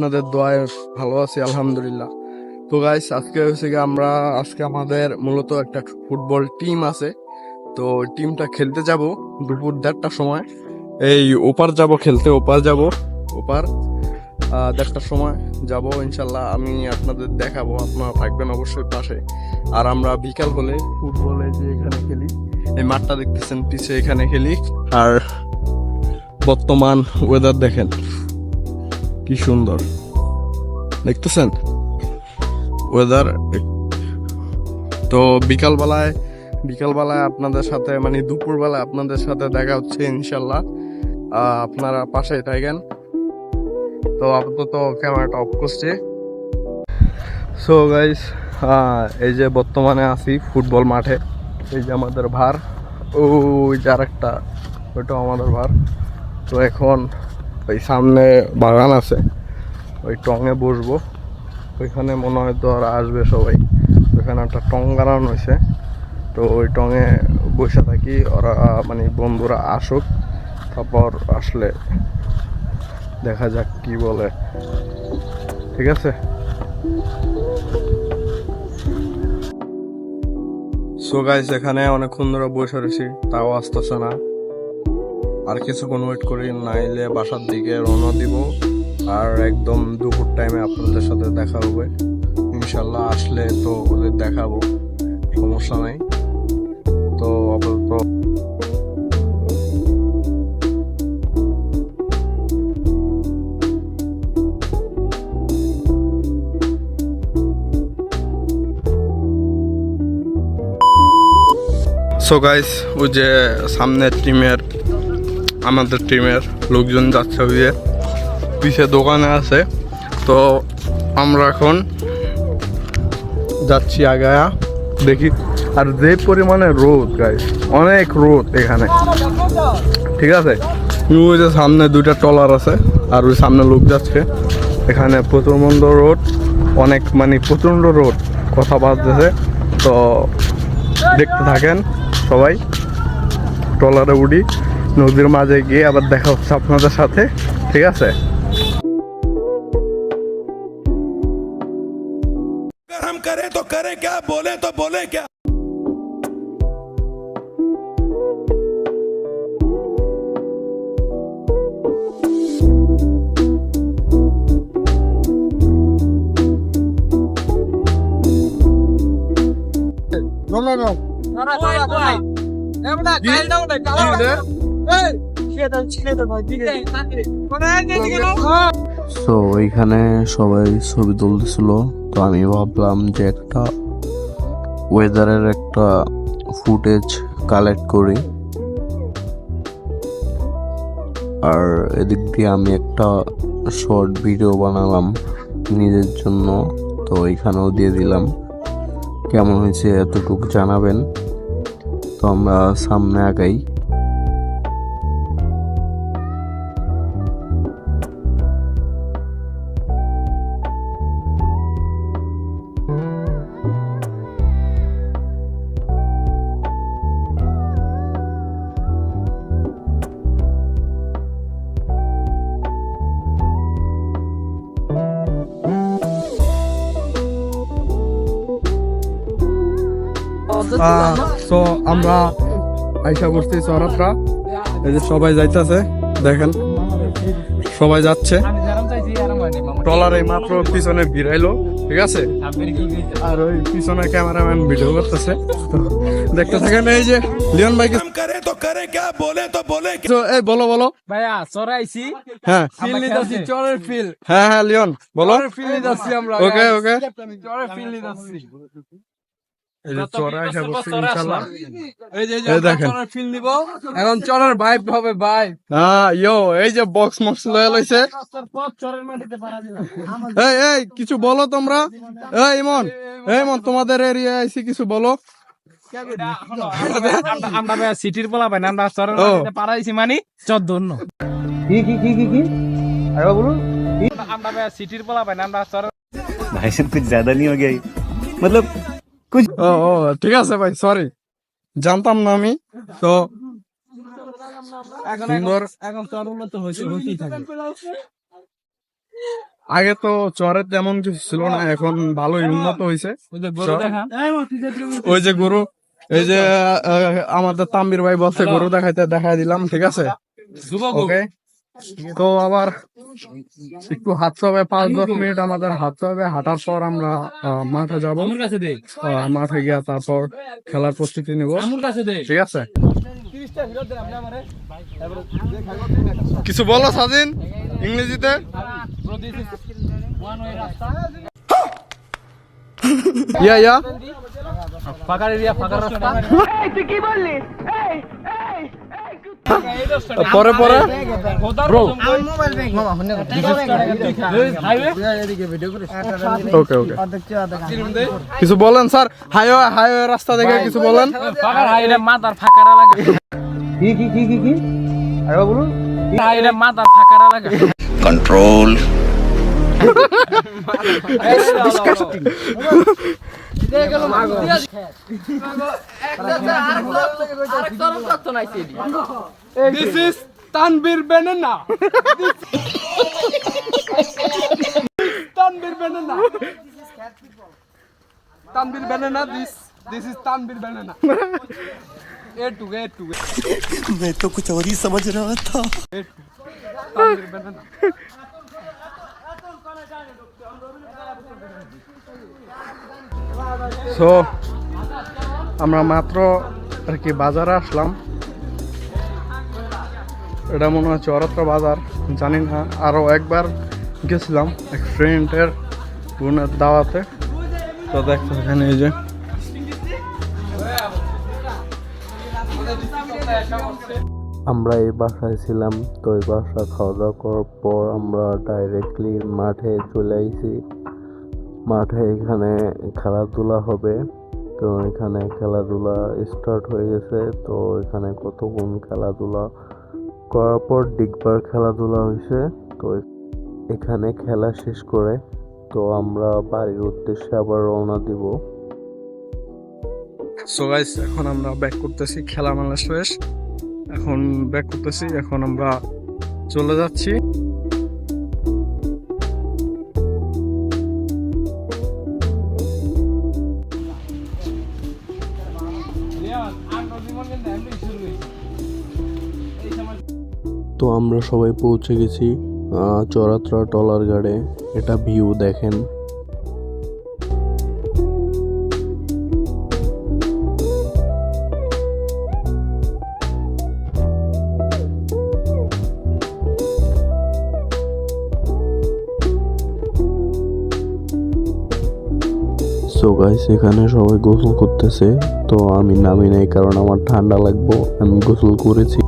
আপনাদের দোয়ায় ভালো আছি আলহামদুলিল্লাহ। তো গাইস আজকে হচ্ছে কি আজকে আমাদের মূলত একটা ফুটবল টিম আছে। তো টিমটা খেলতে যাব দুপুর 1:30টার সময়। এই ওপার যাব খেলতে, ওপার 1:30টার সময় যাব ইনশাল্লাহ। আমি আপনাদের দেখাবো, আপনারা থাকবেন অবশ্যই পাশে। আর আমরা বিকাল হলে ফুটবলে যে এখানে খেলি, এই মাঠটা দেখতেছেন পিছে, এখানে খেলি। আর বর্তমান ওয়েদার দেখেন কি সুন্দর, দেখতেছেন ওয়েদার। তো বিকালবেলায় আপনাদের সাথে মানে দুপুরবেলায় আপনাদের সাথে দেখা হচ্ছে ইনশাল্লাহ। আপনারা পাশে থাকেন। তো আপাতত ক্যামেরাটা অফ করছি। সো গাইস, এই যে বর্তমানে আছি ফুটবল মাঠে। এই যে আমাদের ভার, ওই যে আরেকটা, ওইটাও আমাদের ভার। তো এখন ওই সামনে বাগান আছে, ওই টঙে বসবো। ওইখানে মনে হয় তো আর আসবে সবাই। ওইখানে একটা টং গাড়ানো হয়েছে, তো ওই টঙে বসে থাকি। ওরা মানে বন্ধুরা আসুক, তারপর আসলে দেখা যাক কি বলে। ঠিক আছে। সো গাইস, এখানে অনেকক্ষণ ধরে বসে রয়েছি, তাও আসতেছে না। আর কিছুক্ষণ ওয়েট করি, নাইলে বাসার দিকে রওনা দিব। আর একদম দুপুর টাইমে আপনাদের সাথে দেখা হবে ইনশাল্লাহ। আসলে তো ওদের দেখাবো, সমস্যা নাই। তো আপাতত সো গাইস, ওই যে সামনের আমাদের টিমের লোকজন যাচ্ছে, ওই যে পিছে দোকানে আছে। তো আমরা এখন যাচ্ছি আগায়া, দেখি। আর যে পরিমাণে রোদ গাইস, অনেক রোদ এখানে, ঠিক আছে। ওই যে সামনে 2টা ট্রলার আছে, আর ওই সামনে লোক যাচ্ছে। এখানে প্রচন্ড রোদ, অনেক মানে প্রচন্ড রোদ, কথা বাজতেছে। তো দেখতে থাকেন সবাই। ট্রলারে উঠি, নদীর মাঝে গিয়ে আবার দেখা হচ্ছে আপনাদের সাথে, ঠিক আছে। हम करें तो करें क्या, बोले तो बोले क्या। তো ওইখানে সবাই ছবি তুলতেছিল। তো আমি ভাবলাম যে একটা ওয়েদারের একটা ফুটেজ কালেক্ট করি। আর এদিক দিয়ে আমি একটা শর্ট ভিডিও বানালাম নিজের জন্য, তো এইখানেও দিয়ে দিলাম। কেমন হয়েছে এতটুকু জানাবেন। তো আমরা সামনে আগাই। তো আমরা আইসা করছি চরাত্রা। এই যে সবাই যাইতেছে, দেখেন সবাই যাচ্ছে। ট্রলার এই মাত্র পিছনে ভিড়াইলো, ঠিক আছে। আর ওই পিছনে ক্যামেরাম্যান ভিডিও করতেছে, দেখতে থাকেন। এই যে লিওন ভাই, हम करें तो करें क्या, बोले तो बोले क्या। এই বলো ভাইয়া চড়াইছি হ্যাঁ ফিল নিতেছি, চরের ফিল হ্যাঁ লিওন বলো। ফিল নিতেছি আমরা। ওকে চরের ফিল নিতেছি। এই যে চড়া আইসা করছি ইনশাআল্লাহ। এই যে এই দেখেন, চরের ফিল নিব এখন, চরের ভাইব হবে ভাই। এই যে বক্স মক্স লয়ে লইছে। চরের মাটিতে পারা দিলাম। এই কিছু বলো তোমরা। ইমন তোমাদের এরিয়া আইছি, কিছু বলো। আমরা ভাইয়া সিটির পোলা ভাই না, আমরা চরের মাটিতে পারাইছি মানে 14 কি আরে বলুন। আমরা ভাইয়া সিটির পোলা ভাই না, আমরা চরের। भाई साहब कुछ ज्यादा नहीं हो गया ये? मतलब कुछ ঠিক আছে ভাই, সরি, জানতাম না আমি। তো সুন্দর এখন চর উন্নত হয়েছে, হতেই থাকে। আগে তো চরের তেমন কিছু ছিল না, এখন ভালোই উন্নত হয়েছে। ওই যে গরু, এই যে আমাদের তাম্বির ভাই বলছে গরু দেখাই দিলাম, ঠিক আছে। ওকে, তো আবার একটু হাঁটতে হবে, 5-10 মিনিট আমাদের হাঁটতে হবে। হাঁটার পর আমরা মাঠে যাবো। মাঠে গিয়া তারপর খেলার প্রস্তুতি নিব, ঠিক আছে। কিছু বলো সাজিন ইংরেজিতে। ইয়া ইয়া ফাঁকার এরিয়া, ফাঁকার রাস্তা। পরে পরে ব্রো, ওকে ওকে, কিছু বলেন স্যার। হাইওয়ে রাস্তা দেখে কিছু বলেন। ফাঁকার হাইরে মাথার ফাঁকার এলাকা। কি আরে বলুন, হাইরে মাথার ফাঁকার এলাকা। Control This is Tanbir Banana. Tanbir Banana. Tanbir Banana. This is Tanbir Banana. A to. मैं तो कुछ और ही समझ रहा था। Tanbir Banana. So, আমরা মাত্র আর কি বাজারে আসলাম। এটা মনে হচ্ছে চরত্রা বাজার, জানি না। আরো একবার গেছিলাম এক ফ্রেন্ডের বোনের দাওয়াতে, তো দেখো এখানে এই যে আমরা এই বাসায় ছিলাম। তো এই বাসা খাওয়া দাওয়া করার পর আমরা ডাইরেক্টলি মাঠে চলে আইছি। মাঠে এখানে খেলাধুলা হবে, তো এখানে খেলাধুলা স্টার্ট হয়ে গেছে। তো এখানে কতক্ষণ খেলাধুলা করার পর ডিগবার খেলাধুলা হয়েছে। তো এখানে খেলা শেষ করে তো আমরা বাড়ির উদ্দেশ্যে আবার রওনা দিব। সো গাইস, এখন আমরা ব্যাক করতেছি, খেলা মেলা শেষ, এখন ব্যাক করতেছি, এখন আমরা চলে যাচ্ছি। তো আমরা সবাই পৌঁছে গেছি চরাত্রা টলার গাড়ে। এটা ভিউ দেখেন। সো গাইস, এখানে সবাই গোসল করতেছে। তো আমি নামি নাই, কারণ আমার ঠান্ডা লাগবো। আমি গোসল করেছি।